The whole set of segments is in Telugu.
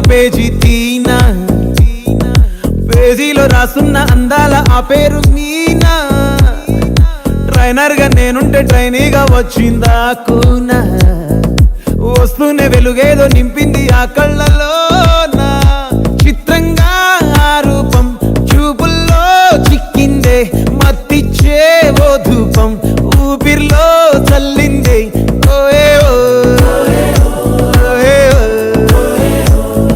పేజీ తీనా, పేజీలో రాసున్న అందాల ఆ పేరు మీనా. ట్రైనర్ గా నేనుంటే ట్రైనీగా వచ్చిందా కూనా, వస్తూనే వెలుగేదో నింపింది ఆ కళ్ళలోనా. చిత్రంగా ఆ రూపం చూపుల్లో చిక్కిందే, మత్తిచ్చే ఓ ధూపం ఊపిరిలో చల్లిందే. ఓయే ఓ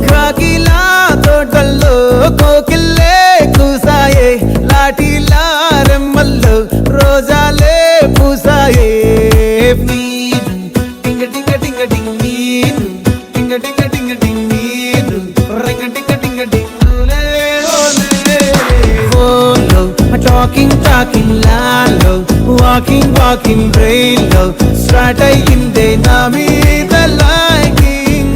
కాకిలా తోటల్లో కోకిల్లే కూసాయే, లాఠీలా రెమ్మల్లో రోజాలే పూసాయే. టింగ టింగ టింగ టింగ్ నీరు, టింగ టింగ టింగ టింగ్ నీరు, రింగ టింగ టింగ టింగ్ ఫోన్లో టాకింగ్ టాకింగ్ లాలో, వాకింగ్ వాకింగ్ బ్రెయిన్ లో స్టార్ట్ అయ్యిందే నా మీద లైకింగ్.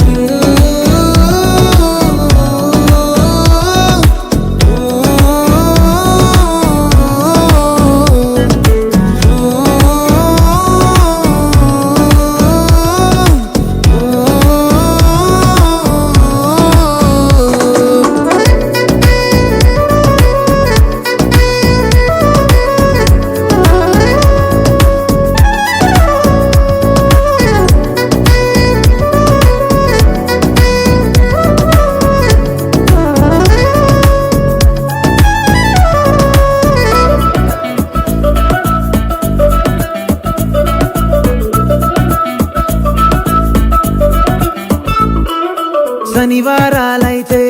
శనివారాలైతే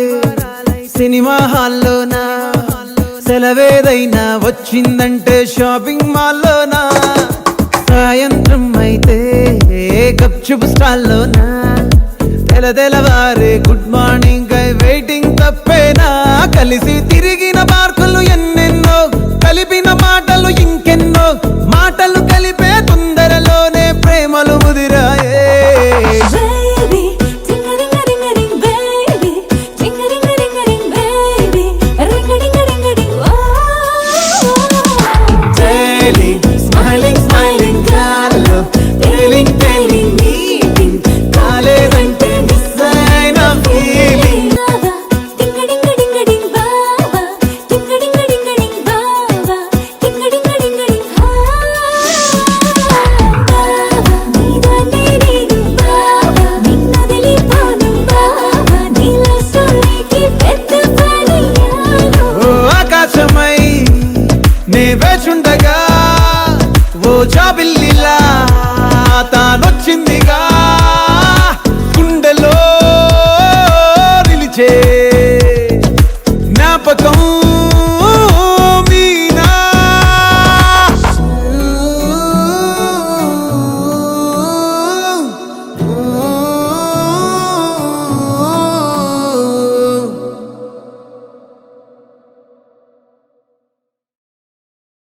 సినిమా హాల్లోనా, సెలవేదైనా వచ్చిందంటే షాపింగ్ మాల్లోనా. సాయంత్రం అయితే గప్చుప్ స్టాల్లోనా, తెలవారే గుడ్ మార్నింగ్ వెయిటింగ్ తప్పేనా. కలిసి తిరిగి